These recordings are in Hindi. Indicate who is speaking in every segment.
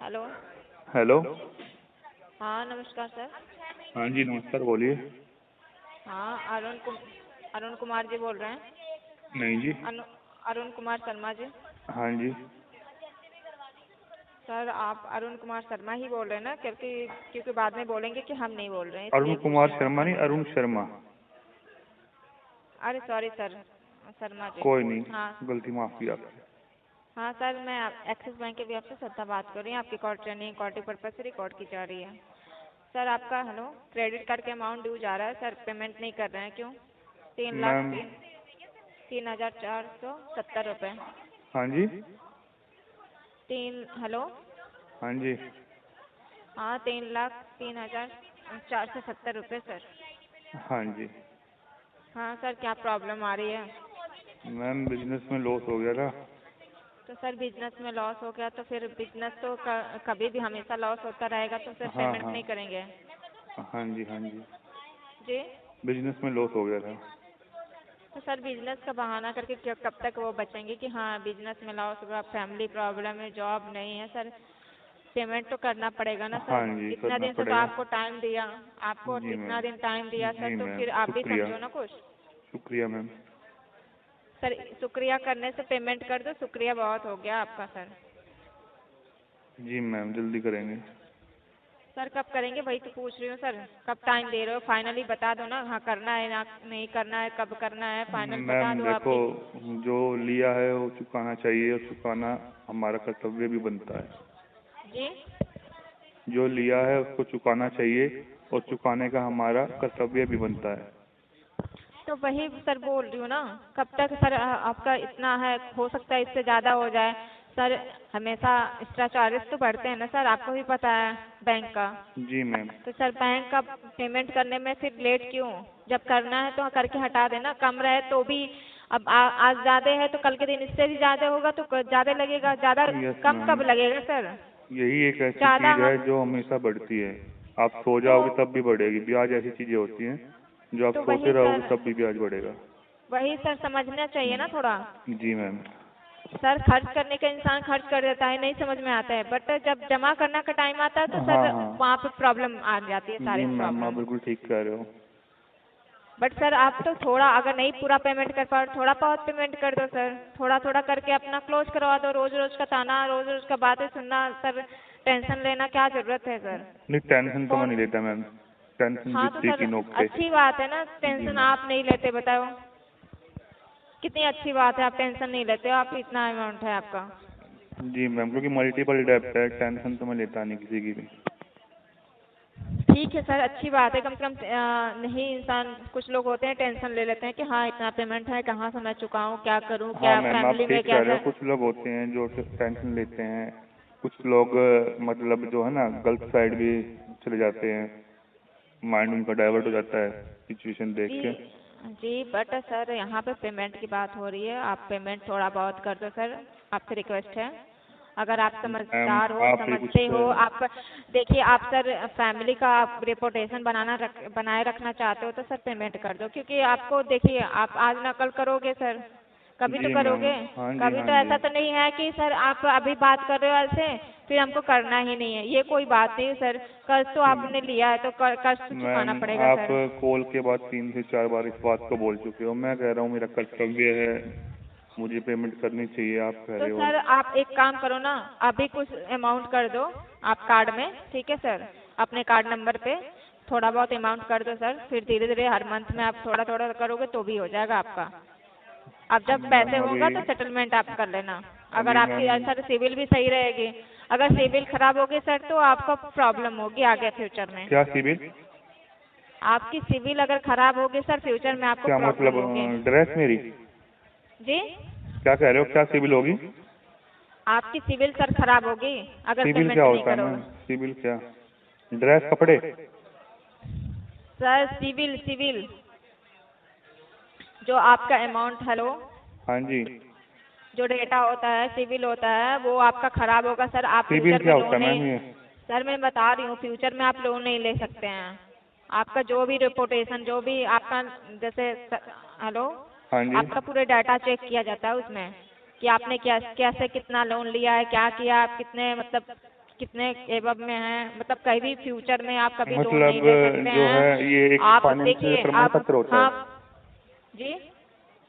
Speaker 1: हेलो।
Speaker 2: हेलो।
Speaker 1: हाँ नमस्कार सर।
Speaker 2: हाँ जी नमस्कार, बोलिए।
Speaker 1: हाँ अरुण कुमार जी बोल रहे हैं?
Speaker 2: नहीं जी।
Speaker 1: अरुण कुमार शर्मा जी।
Speaker 2: हाँ जी।
Speaker 1: सर आप अरुण कुमार शर्मा ही बोल रहे हैं ना? क्योंकि बाद में बोलेंगे कि हम नहीं बोल रहे हैं,
Speaker 2: अरुण
Speaker 1: इसलिए पूछ
Speaker 2: कुमार
Speaker 1: रहे
Speaker 2: शर्मा नहीं,
Speaker 1: हैं।
Speaker 2: अरुण शर्मा।
Speaker 1: अरे सॉरी सर, शर्मा जी।
Speaker 2: कोई नहीं,
Speaker 1: हाँ
Speaker 2: गलती माफी आपसे।
Speaker 1: हाँ सर, मैं एक्सिस बैंक के भी आपसे श्रद्धा बात कर रही हूँ। आपकी कॉल ट्रेनिंग क्वालिटी पर्पज से रिकॉर्ड की जा रही है। सर आपका हेलो क्रेडिट कार्ड के अमाउंट ड्यू जा रहा है सर, पेमेंट नहीं कर रहे हैं, क्यों?
Speaker 2: मैम।
Speaker 1: 3,0470 रुपये।
Speaker 2: हाँ जी।
Speaker 1: हेलो।
Speaker 2: हाँ जी।
Speaker 1: हाँ 3,03,470 रुपये सर।
Speaker 2: हाँ जी।
Speaker 1: हाँ सर, क्या प्रॉब्लम आ रही है?
Speaker 2: मैम बिजनेस में लॉस हो गया था।
Speaker 1: तो सर बिजनेस में लॉस हो गया तो फिर बिजनेस तो कभी भी हमेशा लॉस होता रहेगा, तो सर
Speaker 2: हाँ
Speaker 1: पेमेंट
Speaker 2: हाँ।
Speaker 1: नहीं करेंगे?
Speaker 2: हाँ जी हाँ जी।
Speaker 1: जी।
Speaker 2: बिजनेस में लॉस हो गया था।
Speaker 1: तो सर बिजनेस का बहाना करके कब तक वो बचेंगे कि हाँ बिजनेस में लॉस हुआ, फैमिली प्रॉब्लम है, जॉब नहीं है सर? पेमेंट तो करना पड़ेगा ना
Speaker 2: हाँ
Speaker 1: सर।
Speaker 2: जी
Speaker 1: इतना
Speaker 2: करना
Speaker 1: दिन से तो
Speaker 2: पड़ेगा।
Speaker 1: आपको टाइम दिया, आपको
Speaker 2: जी
Speaker 1: इतना
Speaker 2: मैम।
Speaker 1: दिन टाइम दिया सर,
Speaker 2: जी
Speaker 1: तो
Speaker 2: मैम,
Speaker 1: फिर आप भी
Speaker 2: शुक्रिया।
Speaker 1: समझो ना कुछ।
Speaker 2: शुक्रिया मैम।
Speaker 1: सर शुक्रिया करने से पेमेंट कर दो, शुक्रिया बहुत हो गया आपका सर।
Speaker 2: जी मैम, जल्दी करेंगे।
Speaker 1: सर कब करेंगे वही तो पूछ रही हूँ सर, कब टाइम दे रहे हो? फाइनली बता दो ना, हाँ करना है ना नहीं करना है, कब करना है, फाइनल बता
Speaker 2: मैम
Speaker 1: दो आप
Speaker 2: देखो,
Speaker 1: भी।
Speaker 2: जो लिया है वो चुकाना चाहिए, और चुकाना हमारा कर्तव्य भी बनता है।
Speaker 1: जी।
Speaker 2: जो लिया है उसको चुकाना चाहिए, और चुकाने का हमारा कर्तव्य भी बनता है।
Speaker 1: तो वही सर बोल रही हूँ ना, कब तक सर आपका इतना है? हो सकता है इससे ज़्यादा हो जाए सर। हमेशा एक्स्ट्रा चार्जेस तो बढ़ते हैं ना सर, आपको भी पता है बैंक का।
Speaker 2: जी मैम।
Speaker 1: तो सर बैंक का पेमेंट करने में फिर लेट क्यों? जब करना है तो करके हटा देना, कम रहे तो भी। अब आज ज़्यादा है तो कल के दिन इससे भी ज़्यादा होगा तो ज़्यादा लगेगा, ज़्यादा
Speaker 2: यस
Speaker 1: कम
Speaker 2: मैम।
Speaker 1: कब लगेगा सर?
Speaker 2: यही एक ऐसी
Speaker 1: ज़्यादा
Speaker 2: चीज है
Speaker 1: हम
Speaker 2: जो हमेशा बढ़ती है। आप सो
Speaker 1: तो
Speaker 2: जाओगे तब भी बढ़ेगी। ब्याज ऐसी चीजें होती हैं जो आप
Speaker 1: तो
Speaker 2: सोते
Speaker 1: वही
Speaker 2: रहोगे
Speaker 1: सर,
Speaker 2: तब भी ब्याज बढ़ेगा।
Speaker 1: वही सर समझना चाहिए ना थोड़ा।
Speaker 2: जी मैम।
Speaker 1: सर खर्च करने का इंसान खर्च कर देता है, नहीं समझ में आता है, बट जब जमा करने का टाइम आता है तो
Speaker 2: हाँ
Speaker 1: सर
Speaker 2: हाँ।
Speaker 1: वहाँ पे प्रॉब्लम आ जाती है,
Speaker 2: जी
Speaker 1: सारी
Speaker 2: मैम, आप
Speaker 1: प्रॉब्लम।
Speaker 2: बिल्कुल ठीक कह रहे हो।
Speaker 1: बट सर आप तो थोड़ा, अगर नहीं पूरा पेमेंट कर पाओ थोड़ा बहुत पेमेंट कर दो सर, थोड़ा थोड़ा करके अपना क्लोज करवा दो। रोज रोज का ताना, रोज रोज का बातें सुनना सर, टेंशन लेना क्या जरूरत है सर?
Speaker 2: नहीं, टेंशन तो मैं
Speaker 1: फोन।
Speaker 2: नहीं लेता मैम। टेंशन
Speaker 1: हाँ तो
Speaker 2: जुत्ती
Speaker 1: सर
Speaker 2: की नोक पे।
Speaker 1: अच्छी बात है ना,
Speaker 2: जी
Speaker 1: टेंशन
Speaker 2: मैम।
Speaker 1: आप नहीं लेते, बताओ कितनी अच्छी बात है, आप टेंशन नहीं लेते हो, आप इतना अमाउंट है आपका।
Speaker 2: जी मैम, क्योंकि मल्टीपल डेब्ट है, टेंशन तो मैं लेता नहीं किसी की भी।
Speaker 1: ठीक है सर, अच्छी बात है, कम से कम नहीं इंसान, कुछ लोग होते हैं टेंशन ले लेते हैं कि हाँ इतना पेमेंट है, कहाँ से मैं चुकाऊँ, क्या करूँ,
Speaker 2: हाँ
Speaker 1: क्या
Speaker 2: मैम, आप
Speaker 1: फैमिली में
Speaker 2: ठीक कह रहे हो।
Speaker 1: कैसा।
Speaker 2: कुछ लोग होते हैं जो टेंशन लेते हैं। कुछ लोग मतलब जो है ना, गलत साइड भी चले जाते हैं। माइंड उनका डाइवर्ट हो जाता है सिचुएशन देख
Speaker 1: जी
Speaker 2: के।
Speaker 1: जी, बट सर यहाँ पे पेमेंट की बात हो रही है, आप पेमेंट थोड़ा बहुत कर दो सर, आपसे रिक्वेस्ट है। अगर आप
Speaker 2: मैम
Speaker 1: समझदार हो,
Speaker 2: आप ही
Speaker 1: समझते
Speaker 2: कुछ।
Speaker 1: हो, आप देखिए, आप सर फैमिली का आप रेपुटेशन बनाए रखना चाहते हो तो सर पेमेंट कर दो, क्योंकि आपको देखिए, आप आज ना कल करोगे सर, कभी तो
Speaker 2: जी मैम।
Speaker 1: करोगे।
Speaker 2: हाँ जी
Speaker 1: कभी
Speaker 2: हाँ
Speaker 1: तो
Speaker 2: जी।
Speaker 1: ऐसा तो नहीं है कि सर आप अभी बात कर रहे हो ऐसे फिर हमको करना ही नहीं है, ये कोई बात नहीं सर। कर्ज तो आपने लिया है तो कर्ज तो
Speaker 2: मैम
Speaker 1: चुकाना पड़ेगा
Speaker 2: आप
Speaker 1: सर।
Speaker 2: कॉल के बाद 3 से 4 बार इस बात को बोल चुके हो। मैं कह रहा हूँ मेरा कर्तव्य है, मुझे पेमेंट करनी चाहिए। आप कह
Speaker 1: तो
Speaker 2: रहे हो।
Speaker 1: सर आप एक काम करो ना, अभी कुछ अमाउंट कर दो आप कार्ड में, ठीक है सर? अपने कार्ड नंबर पे थोड़ा बहुत अमाउंट कर दो सर, फिर धीरे धीरे हर मंथ में आप थोड़ा थोड़ा करोगे तो भी हो जाएगा आपका। अब जब पैसे
Speaker 2: मैम
Speaker 1: होगा
Speaker 2: अभी।
Speaker 1: तो सेटलमेंट आप कर लेना। अगर
Speaker 2: अभी
Speaker 1: आपकी
Speaker 2: मैम।
Speaker 1: सर सिविल भी सही रहेगी, अगर सिविल खराब होगी सर तो आपको प्रॉब्लम होगी आगे फ्यूचर में।
Speaker 2: क्या सिविल?
Speaker 1: आपकी सिविल अगर खराब होगी सर, फ्यूचर में आपको
Speaker 2: क्या
Speaker 1: प्रॉब्लम
Speaker 2: मतलब?
Speaker 1: होगी।
Speaker 2: ड्रेस मेरी?
Speaker 1: जी।
Speaker 2: क्या कह रहे हो? क्या सिविल होगी?
Speaker 1: आपकी सिविल सर खराब होगी अगर
Speaker 2: सिविल क्या
Speaker 1: पेमेंट नहीं
Speaker 2: होता है मैम?
Speaker 1: करोगे।
Speaker 2: सिविल क्या? ड्रेस, कपड़े?
Speaker 1: सर सिविल सिविल जो आपका अमाउंट, हेलो,
Speaker 2: हाँ जी।
Speaker 1: जो डेटा होता है सिविल होता है वो आपका खराब होगा सर, आप
Speaker 2: सिविल
Speaker 1: फ्यूचर में
Speaker 2: क्या होता
Speaker 1: लोन
Speaker 2: है
Speaker 1: नहीं।
Speaker 2: मैम ये?
Speaker 1: सर मैं बता रही हूँ, फ्यूचर में आप लोन नहीं ले सकते हैं। आपका जो भी रिपोर्टेशन, जो भी आपका, जैसे हेलो,
Speaker 2: हाँ जी।
Speaker 1: आपका पूरे डाटा चेक किया जाता है उसमें कि आपने क्या कैसे कितना लोन लिया है, क्या किया, आप कितने मतलब कितने एबव में है, मतलब कभी फ्यूचर में आप कभी लोन
Speaker 2: मतलब
Speaker 1: नहीं ले सकते
Speaker 2: जो
Speaker 1: हैं
Speaker 2: है ये एक
Speaker 1: आप।
Speaker 2: फाइनेंशियल
Speaker 1: देखिए
Speaker 2: प्रमाण
Speaker 1: आप,
Speaker 2: पत्र होता
Speaker 1: हाँ
Speaker 2: है,
Speaker 1: जी,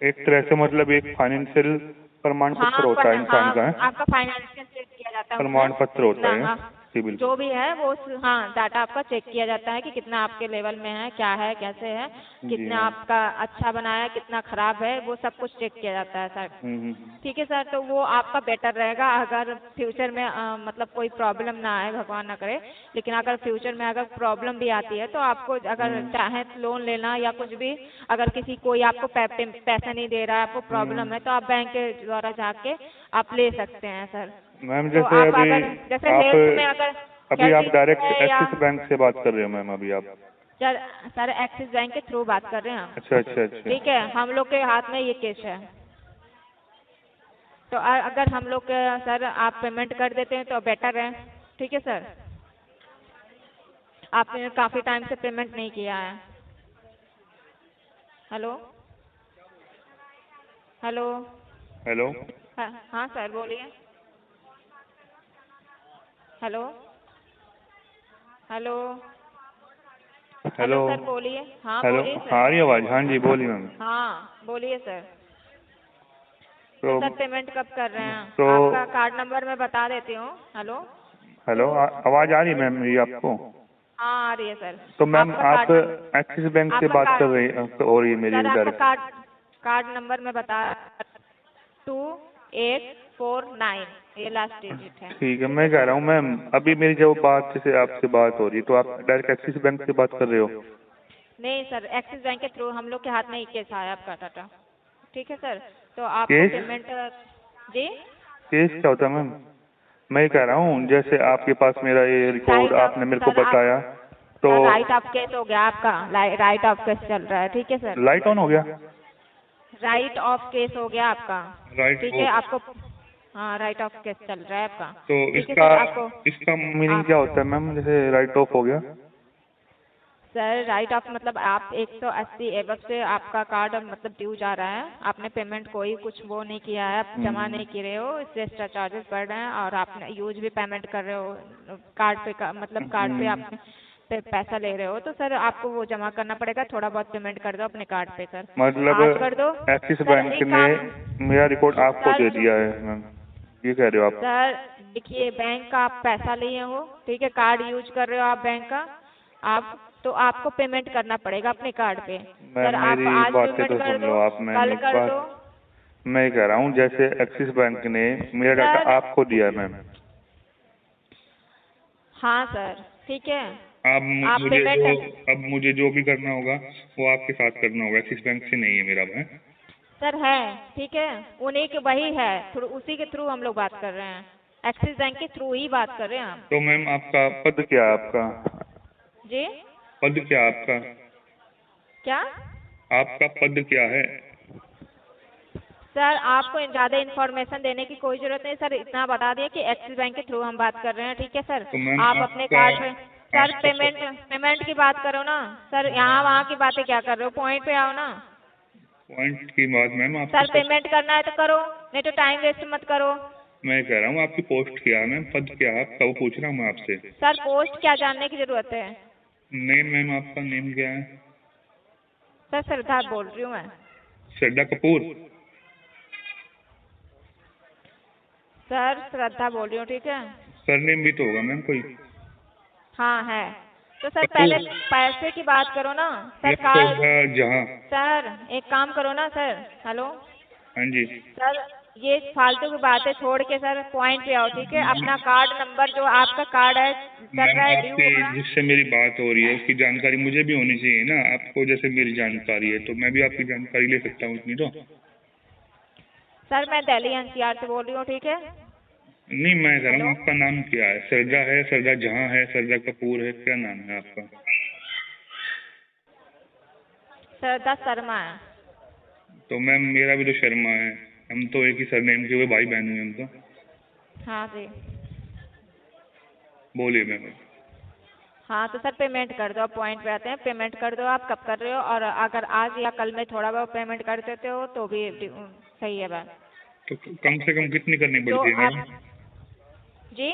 Speaker 2: एक तरह से मतलब एक फाइनेंशियल प्रमाण पत्र होता है इंसान का, है
Speaker 1: आपका फाइनेंशियल चेक किया जाता है
Speaker 2: प्रमाण
Speaker 1: उसमें
Speaker 2: पत्र होता
Speaker 1: कितना,
Speaker 2: है,
Speaker 1: हाँ
Speaker 2: सिविल।
Speaker 1: जो भी है वो हाँ डाटा आपका चेक किया जाता है कि कितना आपके लेवल में है, क्या है, कैसे है,
Speaker 2: जी
Speaker 1: कितना
Speaker 2: हाँ।
Speaker 1: आपका अच्छा बना है, कितना खराब है, वो सब कुछ चेक किया जाता है सर।
Speaker 2: हम्म।
Speaker 1: ठीक है सर, तो वो आपका बेटर रहेगा अगर फ्यूचर में मतलब कोई प्रॉब्लम ना आए, भगवान ना करे, लेकिन अगर फ्यूचर में अगर प्रॉब्लम भी आती है तो आपको अगर चाहे लोन लेना या कुछ भी, अगर किसी कोई आपको पैसे नहीं दे रहा है, आपको प्रॉब्लम है, तो आप बैंक के द्वारा जाके आप ले सकते हैं सर।
Speaker 2: मैम
Speaker 1: तो
Speaker 2: जैसे
Speaker 1: आप
Speaker 2: अभी
Speaker 1: अगर जैसे
Speaker 2: आप
Speaker 1: हेल्थ में अगर
Speaker 2: अभी
Speaker 1: हेल्थ
Speaker 2: आप
Speaker 1: इश्यू
Speaker 2: डायरेक्ट
Speaker 1: है या
Speaker 2: एक्सिस बैंक से बात कर रहे हो मैम अभी आप?
Speaker 1: सर एक्सिस बैंक के थ्रू बात कर रहे हैं हम।
Speaker 2: अच्छा अच्छा अच्छा।
Speaker 1: ठीक है, हम लोग के हाथ में ये केस है, तो अगर हम लोग सर आप पेमेंट कर देते हैं तो बेटर है। ठीक है सर, आपने काफ़ी टाइम से पेमेंट नहीं किया है। Hello hello
Speaker 2: hello.
Speaker 1: हाँ सर बोलिए। हेलो हेलो
Speaker 2: हेलो
Speaker 1: सर बोलिए। हाँ
Speaker 2: हेलो।
Speaker 1: बोलिए
Speaker 2: हाँ आ
Speaker 1: सर।
Speaker 2: रही आवाज़? हाँ जी बोलिए मैम।
Speaker 1: हाँ बोलिए सर। तो
Speaker 2: तो
Speaker 1: सर पेमेंट कब कर रहे हैं?
Speaker 2: तो
Speaker 1: आपका कार्ड नंबर मैं बता देती हूँ। हेलो
Speaker 2: हेलो आवाज़ आ रही है मैम मेरी आपको?
Speaker 1: हाँ आ रही है सर।
Speaker 2: तो मैम
Speaker 1: आपका
Speaker 2: आप
Speaker 1: कार्ड
Speaker 2: एक्सिस बैंक से
Speaker 1: आपका
Speaker 2: बात कर
Speaker 1: कार्ड
Speaker 2: रही हो रही है मेरी
Speaker 1: सर, आपका
Speaker 2: डायरेक्ट?
Speaker 1: कार्ड नंबर मैं बता 2849 ये लास्ट डिजिट है।
Speaker 2: ठीक है, मैं कह रहा हूँ मैम अभी मेरी जब बात जैसे आपसे बात हो रही है तो आप डायरेक्ट एक्सिस बैंक से बात कर रहे हो?
Speaker 1: नहीं सर, एक्सिस बैंक के थ्रू हम लोग के हाथ में ही केस आया आपका डाटा। ठीक है सर, तो आपको
Speaker 2: केस?
Speaker 1: पेमेंट जी
Speaker 2: केस क्या होता है मैम? मैं कह रहा हूँ जैसे आपके पास मेरा ये रिकॉर्ड आपने मेरे को बताया तो
Speaker 1: सर राइट ऑफ केस हो गया आपका, राइट ऑफ केस चल रहा है। ठीक है सर,
Speaker 2: लाइट ऑन हो गया?
Speaker 1: राइट ऑफ केस हो गया आपका।
Speaker 2: राइट
Speaker 1: ठीक
Speaker 2: हो।
Speaker 1: है आपको, हाँ राइट ऑफ केस चल रहा है आपका।
Speaker 2: तो
Speaker 1: ठीक है
Speaker 2: इसका
Speaker 1: सर, आपको
Speaker 2: इसका मीनिंग क्या होता है मैम जैसे राइट ऑफ हो गया?
Speaker 1: सर राइट ऑफ मतलब आप 180 एबव से आपका कार्ड मतलब ड्यू जा रहा है, आपने पेमेंट कोई कुछ वो नहीं किया है, आप जमा नहीं कर रहे हो, इससे एक्स्ट्रा चार्जेस बढ़ रहे हैं और आपने यूज भी पेमेंट कर रहे हो कार्ड पे का, मतलब कार्ड पे आपने पे पैसा ले रहे हो, तो सर आपको वो जमा करना पड़ेगा। थोड़ा बहुत पेमेंट कर दो अपने कार्ड पे सर,
Speaker 2: मतलब
Speaker 1: आज कर दो।
Speaker 2: एक्सिस
Speaker 1: सर
Speaker 2: बैंक
Speaker 1: एक
Speaker 2: ने
Speaker 1: काम
Speaker 2: मेरा रिकॉर्ड आपको
Speaker 1: सर
Speaker 2: दे दिया है मैम, ये कह रहे हो आप?
Speaker 1: सर देखिए, बैंक का आप पैसा लिए हो, ठीक है, कार्ड यूज कर रहे हो आप बैंक का, आप तो आपको पेमेंट करना पड़ेगा अपने कार्ड पे।
Speaker 2: मैम
Speaker 1: सर आप
Speaker 2: मेरी
Speaker 1: आज
Speaker 2: बातें
Speaker 1: पेमेंट
Speaker 2: तो
Speaker 1: कर
Speaker 2: सुन
Speaker 1: दो,
Speaker 2: लो आप मैम
Speaker 1: कल
Speaker 2: एक
Speaker 1: कर दो।
Speaker 2: बात। मैं कह रहा हूँ जैसे एक्सिस बैंक ने मेरा डाटा
Speaker 1: सर
Speaker 2: आपको दिया है मैम,
Speaker 1: हाँ सर ठीक है,
Speaker 2: अब
Speaker 1: आप
Speaker 2: मुझे
Speaker 1: पेमेंट
Speaker 2: अब मुझे जो भी करना होगा वो आपके साथ करना होगा, एक्सिस बैंक से नहीं है मेरा है।
Speaker 1: सर है, ठीक है, उन्हीं के वही है, उसी के थ्रू हम लोग बात कर रहे हैं, एक्सिस बैंक के थ्रू ही बात कर रहे हैं हम।
Speaker 2: तो मैम आपका पद क्या है आपका?
Speaker 1: जी
Speaker 2: पद क्या है आपका?
Speaker 1: क्या?
Speaker 2: आपका पद क्या है?
Speaker 1: सर आपको ज़्यादा इन्फॉर्मेशन देने की कोई ज़रूरत नहीं सर, इतना बता दिए कि एक्सिस बैंक के थ्रू हम बात कर रहे हैं। ठीक है सर,
Speaker 2: तो मैम
Speaker 1: आप अपने कार्ड पे सर पेमेंट की बात करो ना सर, यहाँ वहाँ की बातें क्या कर रहे हो, पॉइंट पे आओ ना
Speaker 2: पॉइंट की बात मैम आपको
Speaker 1: सर। पेमेंट करना है तो करो, नहीं तो टाइम वेस्ट मत करो।
Speaker 2: मैं कह रहा हूँ आपकी पोस्ट क्या है मैम, पद क्या है आपका, वो पूछ रहा हूँ मैं आपसे।
Speaker 1: सर पोस्ट क्या जानने की ज़रूरत है?
Speaker 2: नेम मैम आपका नेम क्या है?
Speaker 1: सर श्रद्धा बोल रही हूँ मैं।
Speaker 2: श्रद्धा कपूर?
Speaker 1: सर श्रद्धा बोल रही हूँ, ठीक है।
Speaker 2: सरनेम भी तो होगा मैम कोई?
Speaker 1: हाँ है, तो सर
Speaker 2: कपूर
Speaker 1: पहले पैसे की बात करो ना सर।
Speaker 2: या
Speaker 1: कार्ड
Speaker 2: जहाँ?
Speaker 1: सर एक काम करो ना सर, हेलो
Speaker 2: हाँ जी।
Speaker 1: सर, ये फालतू की बातें छोड़ के सर पॉइंट पे आओ, ठीक है। अपना कार्ड नंबर जो आपका कार्ड है चल
Speaker 2: मैम
Speaker 1: रहा है, ड्यू
Speaker 2: आपसे
Speaker 1: हो रहा है।
Speaker 2: जिससे मेरी बात हो रही है उसकी जानकारी मुझे भी होनी चाहिए ना, आपको जैसे मेरी जानकारी है तो मैं भी आपकी जानकारी ले सकता हूँ इतनी तो।
Speaker 1: सर मैं दिल्ली एनसीआर से बोल रही हूँ, ठीक है।
Speaker 2: नहीं मैं कह रहा हूँ
Speaker 1: हेलो
Speaker 2: आपका नाम क्या है? श्रद्धा है, श्रद्धा जहाँ है, श्रद्धा कपूर है, क्या नाम है आपका?
Speaker 1: श्रद्धा शर्मा है।
Speaker 2: तो मैम मेरा भी तो शर्मा है, हम तो एक ही सरनेम के हुए भाई बहन हुए हम तो।
Speaker 1: हाँ जी,
Speaker 2: बोलिए मैम।
Speaker 1: हाँ तो सर पेमेंट कर दो, पॉइंट पे आते हैं, पेमेंट कर दो। आप कब कर रहे हो? और अगर आज या कल में थोड़ा बहुत पेमेंट कर देते हो तो भी सही है बात।
Speaker 2: तो कम से कम कितनी करनी
Speaker 1: जो
Speaker 2: पड़ती है
Speaker 1: आप
Speaker 2: मैडम?
Speaker 1: जी